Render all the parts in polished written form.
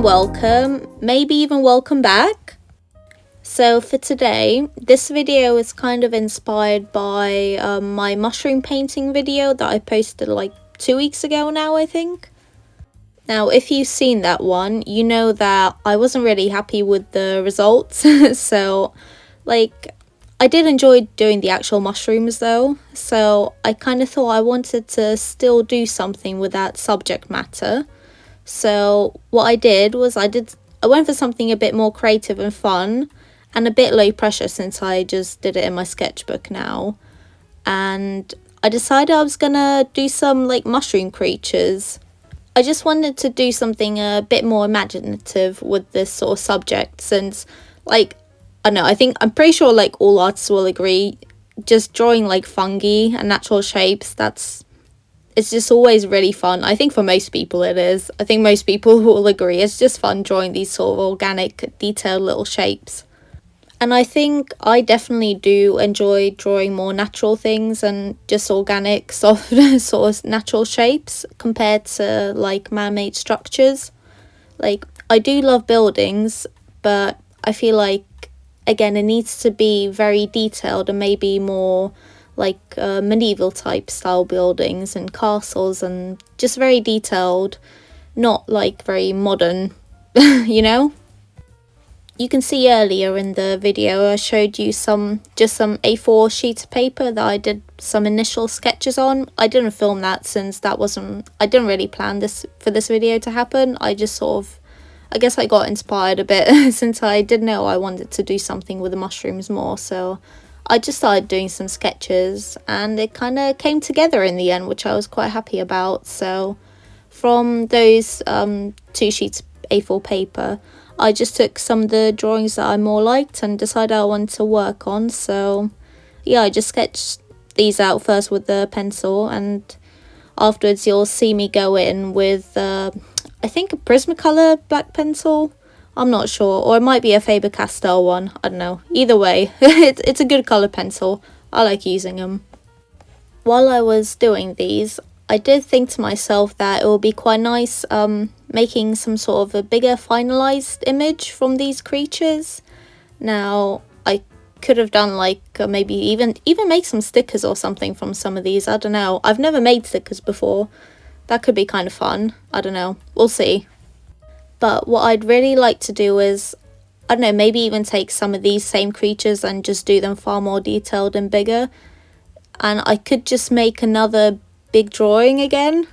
welcome, maybe even welcome back. So for today, this video is kind of inspired by my mushroom painting video that I posted like 2 weeks ago now, I think. Now, if you've seen that one, you know that I wasn't really happy with the results. So, I did enjoy doing the actual mushrooms though. So I kind of thought I wanted to still do something with that subject matter. So what I did was I went for something a bit more creative and fun and a bit low pressure, since I just did it in my sketchbook now. And I decided I was gonna do some like mushroom creatures. I just wanted to do something a bit more imaginative with this sort of subject, since I don't know, I'm pretty sure like all artists will agree, just drawing like fungi and natural shapes, it's just always really fun. I think for most people it is. I think most people will agree it's just fun drawing these sort of organic, detailed little shapes. And I think I definitely do enjoy drawing more natural things and just organic, soft, sort of natural shapes compared to like man-made structures. Like, I do love buildings, but I feel like, again, it needs to be very detailed and maybe more like medieval type style buildings and castles, and just very detailed, not like very modern, you know? You can see earlier in the video I showed you some A4 sheets of paper that I did some initial sketches on. I didn't film that since I didn't really plan for this video to happen. I just I guess I got inspired a bit since I did know I wanted to do something with the mushrooms more, so I just started doing some sketches and it kind of came together in the end, which I was quite happy about. So from those 2 sheets A4 paper, I just took some of the drawings that I more liked and decided I wanted to work on. So yeah, I just sketched these out first with the pencil, and afterwards you'll see me go in with I think a Prismacolor black pencil. I'm not sure, or it might be a Faber-Castell one, I don't know. Either way, it's a good colour pencil. I like using them. While I was doing these, I did think to myself that it would be quite nice making some sort of a bigger finalised image from these creatures. Now, I could have done like maybe even make some stickers or something from some of these, I don't know. I've never made stickers before. That could be kind of fun, I don't know. We'll see. But what I'd really like to do is, I don't know, maybe even take some of these same creatures and just do them far more detailed and bigger. And I could just make another big drawing again,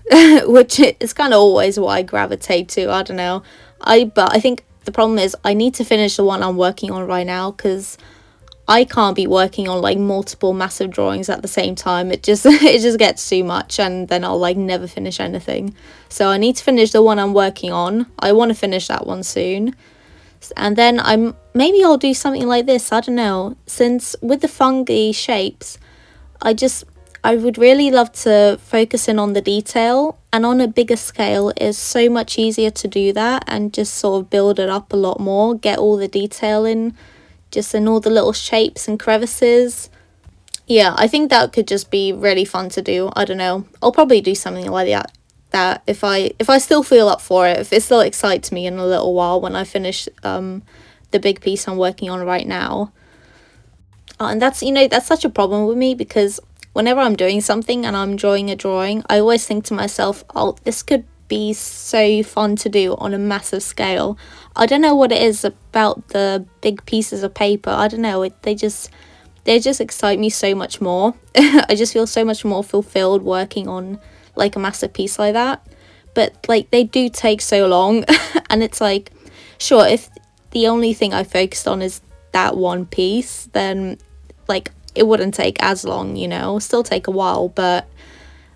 which is kind of always what I gravitate to, I don't know. But I think the problem is I need to finish the one I'm working on right now, because I can't be working on like multiple massive drawings at the same time. It just gets too much, and then I'll like never finish anything. So I need to finish the one I'm working on. I want to finish that one soon. And then maybe I'll do something like this, I don't know. Since with the fungi shapes, I would really love to focus in on the detail, and on a bigger scale it's so much easier to do that and just sort of build it up a lot more, get all the detail in, just in all the little shapes and crevices. Yeah, I think that could just be really fun to do. I don't know. I'll probably do something like that if I still feel up for it, if it still excites me in a little while when I finish the big piece I'm working on right now. And that's such a problem with me, because whenever I'm doing something and I'm drawing a drawing, I always think to myself, oh, this could be so fun to do on a massive scale. I don't know what it is about the big pieces of paper. I don't know, they just excite me so much more. I just feel so much more fulfilled working on like a massive piece like that. But like, they do take so long. And it's like, sure, if the only thing I focused on is that one piece, then like it wouldn't take as long, you know. It'll still take a while, but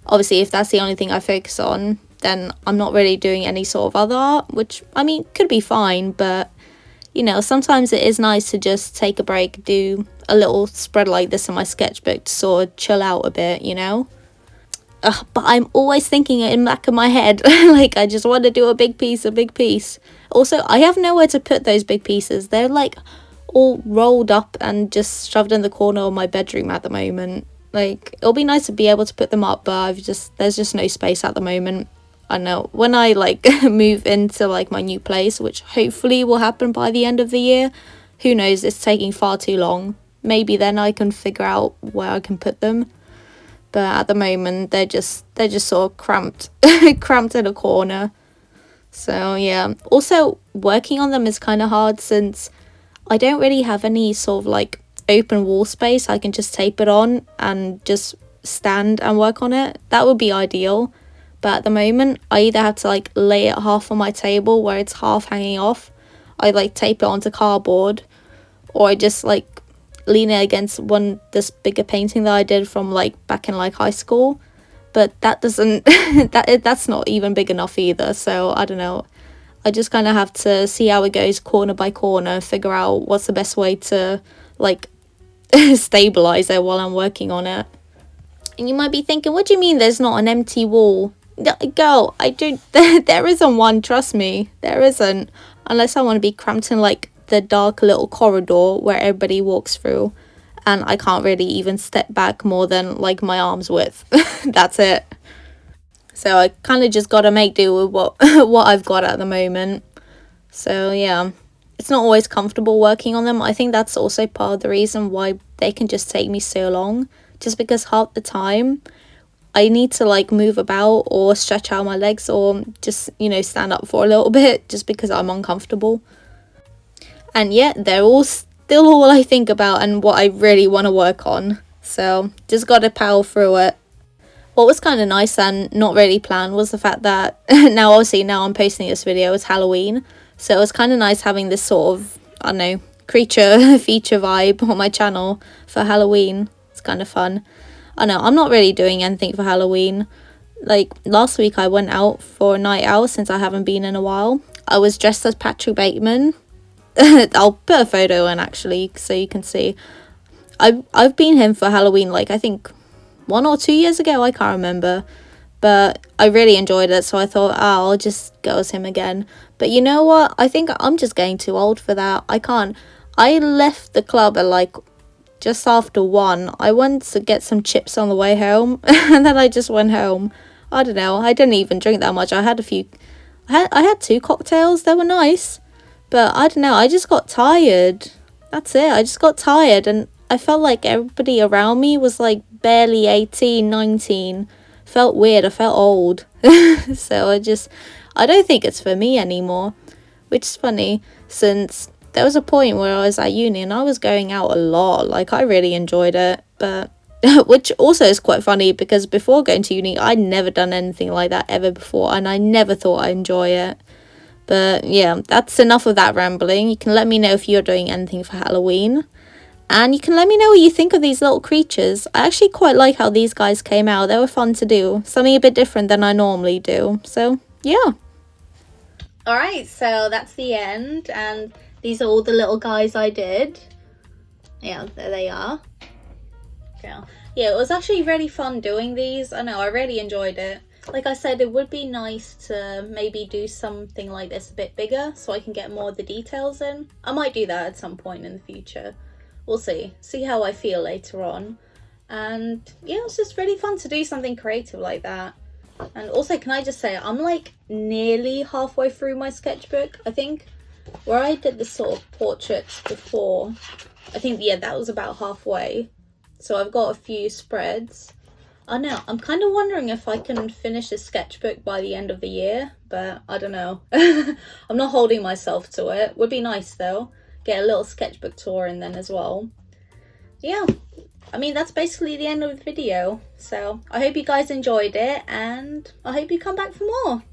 obviously if that's the only thing I focus on, then I'm not really doing any sort of other art, which, I mean, could be fine, but, you know, sometimes it is nice to just take a break, do a little spread like this in my sketchbook to sort of chill out a bit, you know? But I'm always thinking it in the back of my head, like, I just want to do a big piece. Also, I have nowhere to put those big pieces. They're, like, all rolled up and just shoved in the corner of my bedroom at the moment. Like, it'll be nice to be able to put them up, but there's just no space at the moment. I don't know, when I like move into like my new place, which hopefully will happen by the end of the year. Who knows, it's taking far too long. Maybe then I can figure out where I can put them. But at the moment they're just sort of cramped cramped in a corner. So yeah. Also, working on them is kind of hard since I don't really have any sort of like open wall space. I can just tape it on and just stand and work on it. That would be ideal. But at the moment, I either have to like lay it half on my table where it's half hanging off. I like tape it onto cardboard, or I just like lean it against this bigger painting that I did from like back in like high school. But that doesn't that's not even big enough either. So I don't know. I just kind of have to see how it goes corner by corner, figure out what's the best way to like stabilize it while I'm working on it. And you might be thinking, what do you mean there's not an empty wall? Girl, I don't there isn't one, trust me. There isn't, unless I want to be cramped in like the dark little corridor where everybody walks through, and I can't really even step back more than like my arm's width. That's it. So I kind of just gotta make do with what I've got at the moment. So yeah, it's not always comfortable working on them. I think that's also part of the reason why they can just take me so long, just because half the time I need to like move about or stretch out my legs, or just, you know, stand up for a little bit just because I'm uncomfortable. And yet they're all still all I think about and what I really want to work on. So just gotta power through it. What was kind of nice and not really planned was the fact that now I'm posting this video, it's Halloween. So it was kind of nice having this sort of, I don't know, creature feature vibe on my channel for Halloween. It's kind of fun. I know I'm not really doing anything for Halloween. Like last week I went out for a night out since I haven't been in a while. I was dressed as Patrick Bateman. I'll put a photo in actually so you can see. I've been him for Halloween like I think 1 or 2 years ago, I can't remember. But I really enjoyed it, so I thought, I'll just go as him again. But you know what? I think I'm just getting too old for that. I can't. I left the club at like just after 1. I went to get some chips on the way home, and then I just went home. I don't know. I didn't even drink that much. I had 2 cocktails. They were nice, but I don't know. I just got tired. That's it. I just got tired, and I felt like everybody around me was like barely 18, 19. Felt weird. I felt old. So I don't think it's for me anymore, which is funny since there was a point where I was at uni and I was going out a lot. Like I really enjoyed it, but which also is quite funny because before going to uni I'd never done anything like that ever before, and I never thought I'd enjoy it. But yeah, that's enough of that rambling. You can let me know if you're doing anything for Halloween. And you can let me know what you think of these little creatures. I actually quite like how these guys came out. They were fun to do. Something a bit different than I normally do. So, yeah. Alright, so that's the end. And these are all the little guys I did. Yeah, there they are. Yeah, it was actually really fun doing these. I know, I really enjoyed it. Like I said, it would be nice to maybe do something like this a bit bigger so I can get more of the details in. I might do that at some point in the future. We'll see how I feel later on. And yeah, it's just really fun to do something creative like that. And also, can I just say, I'm like nearly halfway through my sketchbook. I think where I did the sort of portraits before, I think, yeah, that was about halfway. So I've got a few spreads. I know, I'm kind of wondering if I can finish this sketchbook by the end of the year, but I don't know. I'm not holding myself to it. Would be nice though. Get a little sketchbook tour in then as well. Yeah, I mean, that's basically the end of the video. So I hope you guys enjoyed it, and I hope you come back for more.